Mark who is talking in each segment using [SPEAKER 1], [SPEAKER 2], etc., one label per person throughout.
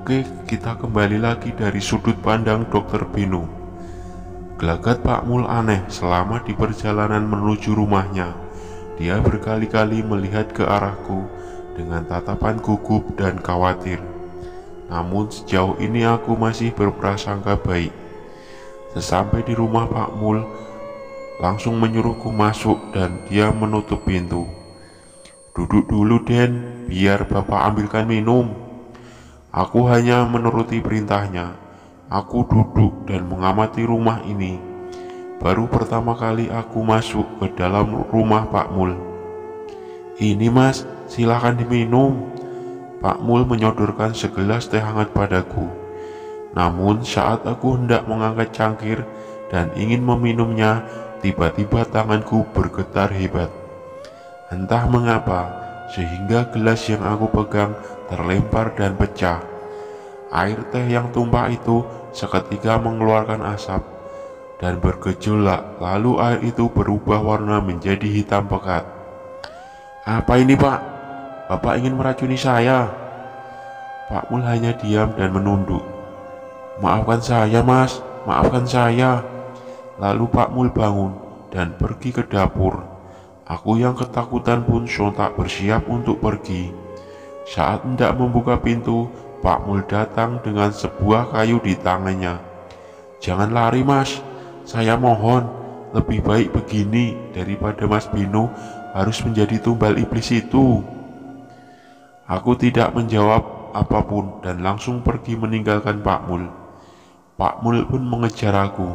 [SPEAKER 1] Oke, kita kembali lagi dari sudut pandang Dokter Beno. Gelagat Pak Mul aneh selama di perjalanan menuju rumahnya. Dia berkali-kali melihat ke arahku dengan tatapan gugup dan khawatir. Namun sejauh ini aku masih berprasangka baik. Sesampai di rumah Pak Mul, langsung menyuruhku masuk dan dia menutup pintu. "Duduk dulu Den, biar Bapak ambilkan minum." Aku hanya menuruti perintahnya. Aku duduk dan mengamati rumah ini. Baru pertama kali aku masuk ke dalam rumah Pak Mul. "Ini Mas, silakan diminum." Pak Mul menyodorkan segelas teh hangat padaku. Namun saat aku hendak mengangkat cangkir dan ingin meminumnya, tiba-tiba tanganku bergetar hebat. Entah mengapa, sehingga gelas yang aku pegang terlempar dan pecah. Air teh yang tumpah itu seketika mengeluarkan asap dan bergejolak, lalu air itu berubah warna menjadi hitam pekat. "Apa ini Pak? Bapak ingin meracuni saya?" Pak Mul hanya diam dan menunduk. "Maafkan saya Mas, maafkan saya." Lalu Pak Mul bangun dan pergi ke dapur. Aku yang ketakutan pun sontak bersiap untuk pergi. Saat hendak membuka pintu, Pak Mul datang dengan sebuah kayu di tangannya. "Jangan lari Mas, saya mohon, lebih baik begini daripada Mas Beno harus menjadi tumbal iblis itu." Aku tidak menjawab apapun dan langsung pergi meninggalkan Pak Mul. Pak Mul pun mengejar aku.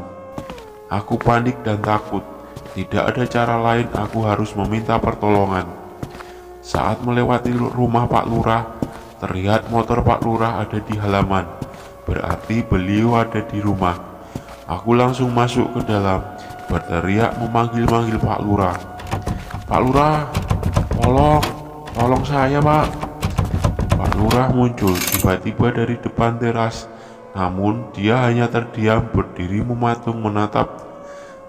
[SPEAKER 1] Aku panik dan takut. Tidak ada cara lain, aku harus meminta pertolongan. Saat melewati rumah Pak Lurah, terlihat motor Pak Lurah ada di halaman. Berarti beliau ada di rumah. Aku langsung masuk ke dalam, berteriak memanggil-manggil Pak Lurah. "Pak Lurah, tolong saya Pak." Pak Lurah muncul tiba-tiba dari depan teras. Namun dia hanya terdiam berdiri mematung menatap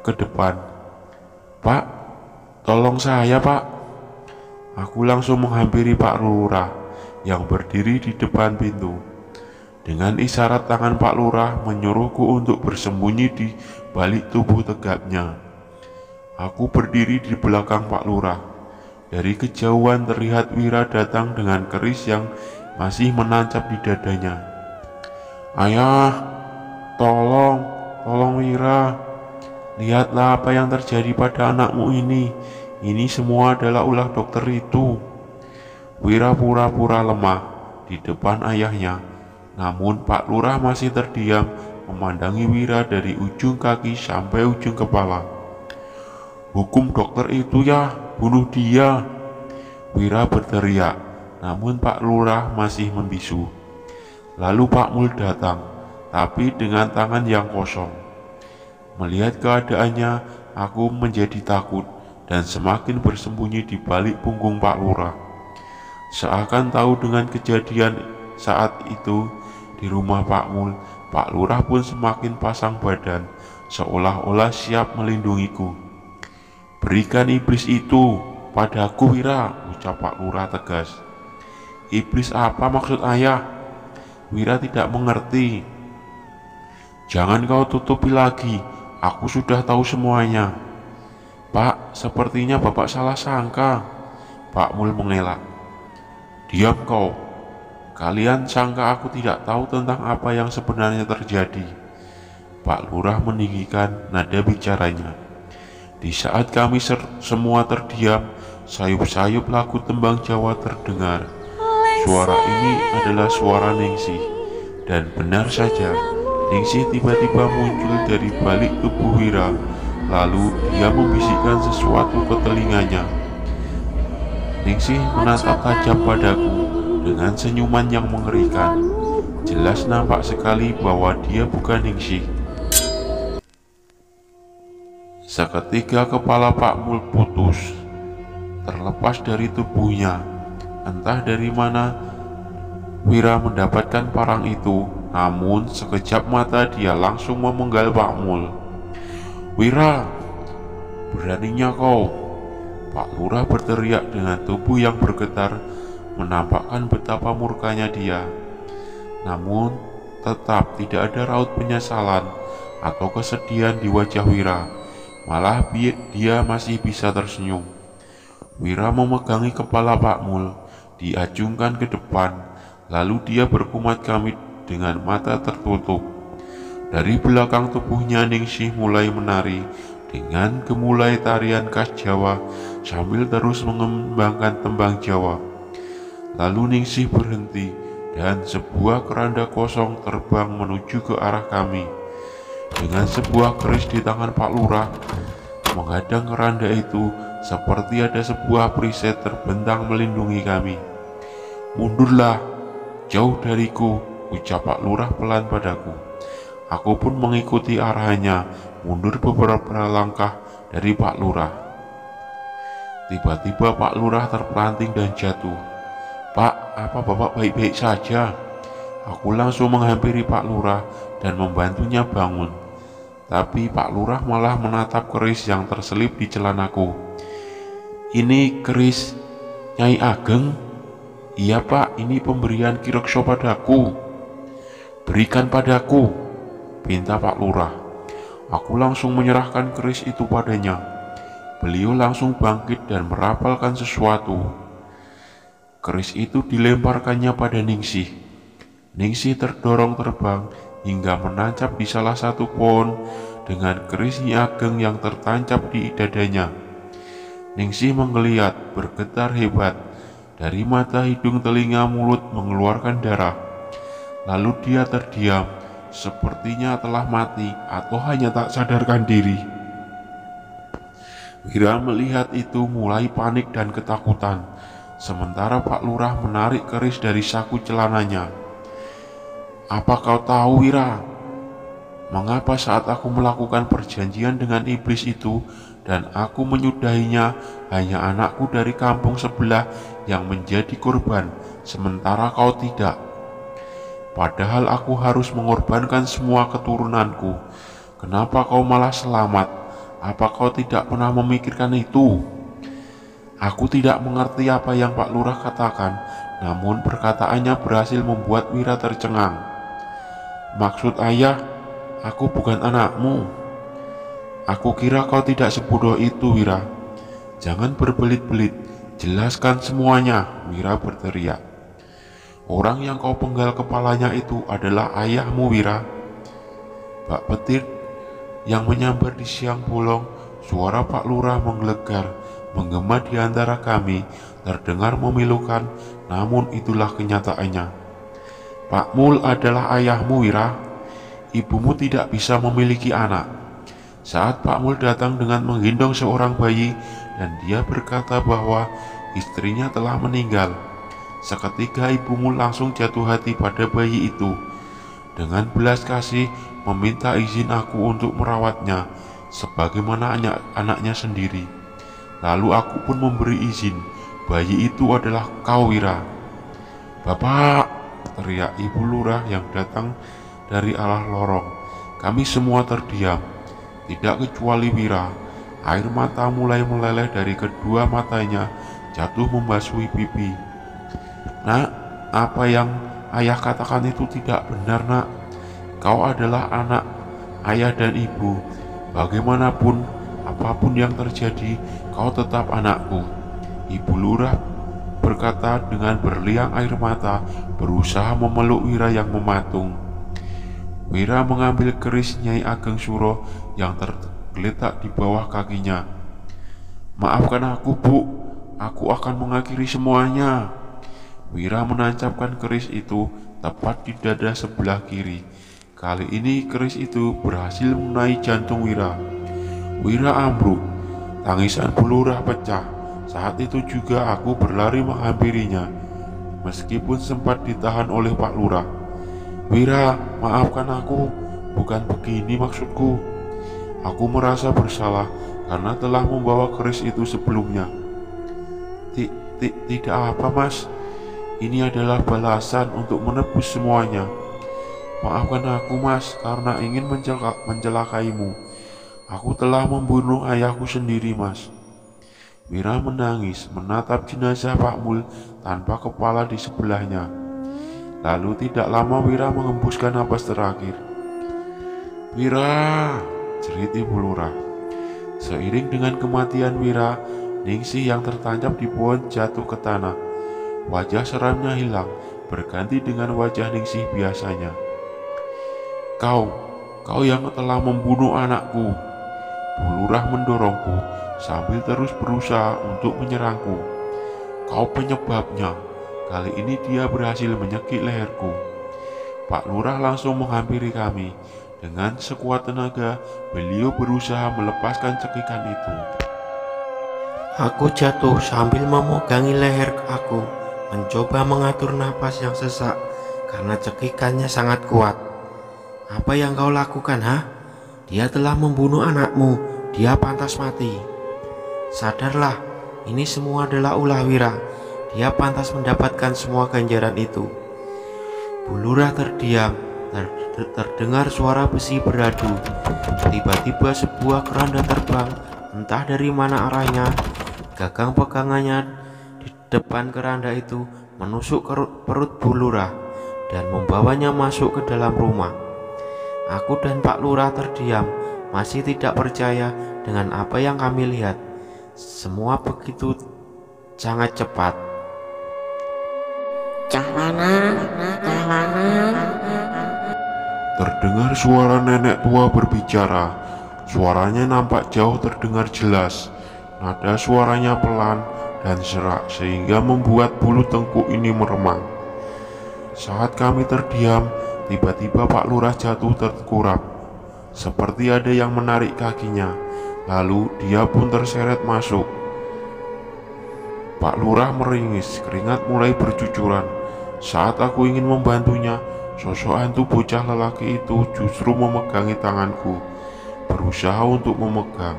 [SPEAKER 1] ke depan. "Pak, tolong saya Pak." Aku langsung menghampiri Pak Lurah yang berdiri di depan pintu. Dengan isyarat tangan Pak Lurah menyuruhku untuk bersembunyi di balik tubuh tegapnya. Aku berdiri di belakang Pak Lurah. Dari kejauhan terlihat Wira datang dengan keris yang masih menancap di dadanya. "Ayah, tolong Wira. Lihatlah apa yang terjadi pada anakmu ini. Ini semua adalah ulah dokter itu." Wira pura-pura lemah di depan ayahnya. Namun Pak Lurah masih terdiam memandangi Wira dari ujung kaki sampai ujung kepala. "Hukum dokter itu ya, bunuh dia!" Wira berteriak. Namun Pak Lurah masih membisu. Lalu Pak Mul datang, tapi dengan tangan yang kosong. Melihat keadaannya, aku menjadi takut dan semakin bersembunyi di balik punggung Pak Lurah. Seakan tahu dengan kejadian saat itu di rumah Pak Mul, Pak Lurah pun semakin pasang badan, seolah-olah siap melindungiku. "Berikan iblis itu padaku Wira," ucap Pak Lurah tegas. "Iblis apa maksud ayah?" Wira tidak mengerti. "Jangan kau tutupi lagi, aku sudah tahu semuanya." "Pak, sepertinya Bapak salah sangka." Pak Mul mengelak. "Diam kau. Kalian sangka aku tidak tahu tentang apa yang sebenarnya terjadi." Pak Lurah meninggikan nada bicaranya. Di saat kami semua terdiam, sayup-sayup lagu tembang Jawa terdengar. Suara ini adalah suara Ningsih. Dan benar saja, Ningsih tiba-tiba muncul dari balik tubuh Wira. Lalu dia membisikkan sesuatu ke telinganya. Ningsih menatap tajam padaku dengan senyuman yang mengerikan. Jelas nampak sekali bahwa dia bukan Ningsih. Seketika kepala Pak Mul putus, terlepas dari tubuhnya. Entah dari mana Wira mendapatkan parang itu, namun sekejap mata dia langsung memenggal Pak Mul. "Wira, beraninya kau!" Pak Lurah berteriak dengan tubuh yang bergetar, menampakkan betapa murkanya dia. Namun tetap tidak ada raut penyesalan atau kesedihan di wajah Wira. Malah dia masih bisa tersenyum. Wira memegangi kepala Pak Mul, diajungkan ke depan, lalu dia berkumat kamit dengan mata tertutup. Dari belakang tubuhnya Ningsih mulai menari dengan gemulai tarian khas Jawa sambil terus mengembangkan tembang Jawa. Lalu Ningsih berhenti dan sebuah keranda kosong terbang menuju ke arah kami. Dengan sebuah keris di tangan Pak Lurah menghadang keranda itu, seperti ada sebuah perisai terbentang melindungi kami. "Mundurlah, jauh dariku," ucap Pak Lurah pelan padaku. Aku pun mengikuti arahannya, mundur beberapa langkah dari Pak Lurah. Tiba-tiba Pak Lurah terpelanting dan jatuh. "Pak, apa Bapak baik-baik saja?" Aku langsung menghampiri Pak Lurah dan membantunya bangun. Tapi Pak Lurah malah menatap keris yang terselip di celanaku. "Ini keris Nyai Ageng?" "Iya Pak, ini pemberian Ki Rekso padaku." "Berikan padaku," pinta Pak Lurah. Aku langsung menyerahkan keris itu padanya. Beliau langsung bangkit dan merapalkan sesuatu. Keris itu dilemparkannya pada Ningsih. Ningsih terdorong terbang hingga menancap di salah satu pohon dengan keris Nyi Ageng yang tertancap di dadanya. Ningsih menggeliat, bergetar hebat. Dari mata, hidung, telinga, mulut mengeluarkan darah. Lalu dia terdiam, sepertinya telah mati atau hanya tak sadarkan diri. Wira melihat itu mulai panik dan ketakutan, sementara Pak Lurah menarik keris dari saku celananya. "Apa kau tahu, Wira? Mengapa saat aku melakukan perjanjian dengan iblis itu dan aku menyudahinya, hanya anakku dari kampung sebelah yang menjadi korban, sementara kau tidak? Padahal aku harus mengorbankan semua keturunanku. Kenapa kau malah selamat? Apa kau tidak pernah memikirkan itu?" Aku tidak mengerti apa yang Pak Lurah katakan, namun perkataannya berhasil membuat Wira tercengang. "Maksud ayah, aku bukan anakmu." "Aku kira kau tidak sebodoh itu, Wira. Jangan berbelit-belit, jelaskan semuanya," Wira berteriak. "Orang yang kau penggal kepalanya itu adalah ayahmu, Wira." Bak petir yang menyambar di siang bolong, suara Pak Lurah menggelegar, menggema di antara kami, terdengar memilukan, namun itulah kenyataannya. "Pak Mul adalah ayahmu, Wira. Ibumu tidak bisa memiliki anak." Saat Pak Mul datang dengan menggendong seorang bayi dan dia berkata bahwa istrinya telah meninggal, seketika ibumu langsung jatuh hati pada bayi itu. Dengan belas kasih meminta izin aku untuk merawatnya sebagaimana anaknya sendiri. Lalu aku pun memberi izin. Bayi itu adalah kau, Wira. "Bapak!" teriak Ibu Lurah yang datang dari arah lorong. Kami semua terdiam, tidak kecuali Wira. Air mata mulai meleleh dari kedua matanya, jatuh membasuhi pipi. "Nak, apa yang ayah katakan itu tidak benar, Nak. Kau adalah anak ayah dan ibu. Bagaimanapun, apapun yang terjadi, kau tetap anakku." Ibu Lurah berkata dengan berliang air mata, berusaha memeluk Wira yang mematung. Wira mengambil keris Nyai Ageng Suro yang tergeletak di bawah kakinya. "Maafkan aku, Bu. Aku akan mengakhiri semuanya." Wira menancapkan keris itu tepat di dada sebelah kiri. Kali ini keris itu berhasil mengenai jantung Wira. Wira ambruk, tangisan Bu Lurah pecah. Saat itu juga aku berlari menghampirinya, meskipun sempat ditahan oleh Pak Lurah. "Wira, maafkan aku, bukan begini maksudku. Aku merasa bersalah karena telah membawa keris itu sebelumnya." Tidak apa, Mas. Ini adalah balasan untuk menebus semuanya. Maafkan aku, Mas, karena ingin mencelakaimu. Aku telah membunuh ayahku sendiri, Mas." Wira menangis menatap jenazah Pak Mul tanpa kepala di sebelahnya. Lalu tidak lama Wira mengembuskan napas terakhir. "Wira," jerit Ibu Lurah. Seiring dengan kematian Wira, Ningsih yang tertancap di pohon jatuh ke tanah. Wajah seramnya hilang, berganti dengan wajah Ningsih biasanya. Kau yang telah membunuh anakku." Bu Lurah mendorongku sambil terus berusaha untuk menyerangku. "Kau penyebabnya." Kali ini dia berhasil menyekik leherku. Pak Lurah langsung menghampiri kami. Dengan sekuat tenaga, beliau berusaha melepaskan cekikan itu.
[SPEAKER 2] Aku jatuh sambil memegangi leher aku, mencoba mengatur napas yang sesak karena cekikannya sangat kuat. "Apa yang kau lakukan, ha? Dia telah membunuh anakmu, dia pantas mati. Sadarlah, ini semua adalah ulah Wira. Dia pantas mendapatkan semua ganjaran itu." Bu Lurah terdiam, terdengar suara besi beradu. Tiba-tiba sebuah keranda terbang, entah dari mana arahnya. Gagang pegangannya di depan keranda itu menusuk perut Bu Lurah dan membawanya masuk ke dalam rumah. Aku dan Pak Lurah terdiam, masih tidak percaya dengan apa yang kami lihat. Semua begitu sangat cepat.
[SPEAKER 1] Terdengar suara nenek tua berbicara. Suaranya nampak jauh terdengar jelas. Nada suaranya pelan dan serak sehingga membuat bulu tengkuk ini meremang. Saat kami terdiam, tiba-tiba Pak Lurah jatuh terkurap, seperti ada yang menarik kakinya. Lalu dia pun terseret masuk. Pak Lurah meringis, keringat mulai bercucuran. Saat aku ingin membantunya, sosok hantu bocah lelaki itu justru memegangi tanganku, berusaha untuk memegang.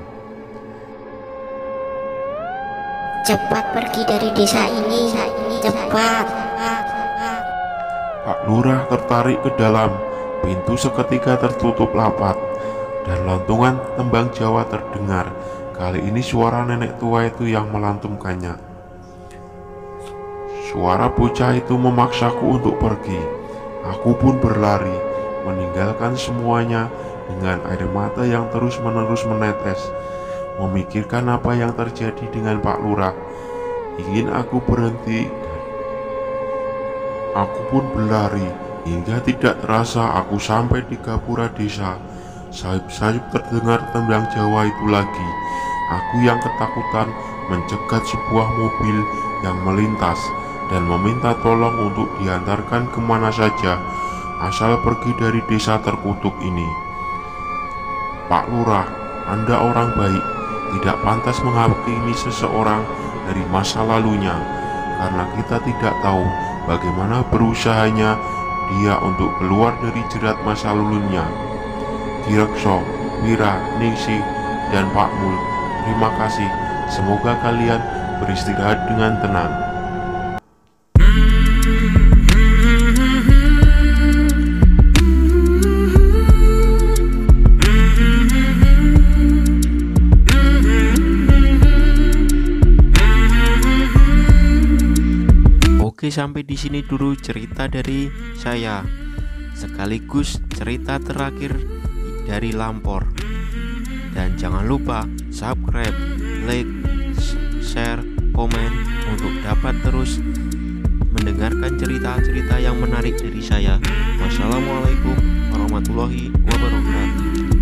[SPEAKER 3] "Cepat pergi dari desa ini, cepat!"
[SPEAKER 1] Pak Lurah tertarik ke dalam. Pintu seketika tertutup rapat dan lantungan tembang Jawa terdengar. Kali ini suara nenek tua itu yang melantunkannya. Suara bocah itu memaksaku untuk pergi. Aku pun berlari, meninggalkan semuanya dengan air mata yang terus-menerus menetes, memikirkan apa yang terjadi dengan Pak Lurah. Ingin aku berhenti, aku pun berlari. Hingga tidak terasa aku sampai di gapura desa. Sayup-sayup terdengar tembang Jawa itu lagi. Aku yang ketakutan mencegat sebuah mobil yang melintas dan meminta tolong untuk diantarkan kemana saja, asal pergi dari desa terkutuk ini. "Pak Lurah, Anda orang baik, tidak pantas menghakimi seseorang dari masa lalunya, karena kita tidak tahu bagaimana berusahanya dia untuk keluar dari jerat masa lalunya. Kirekso, Wira, Ningsih, dan Pak Mul, terima kasih. Semoga kalian beristirahat dengan tenang."
[SPEAKER 2] Oke, sampai di sini dulu cerita dari saya, sekaligus cerita terakhir dari Lampor. Dan jangan lupa subscribe, like, share, komen untuk dapat terus mendengarkan cerita-cerita yang menarik dari saya. Wassalamualaikum warahmatullahi wabarakatuh.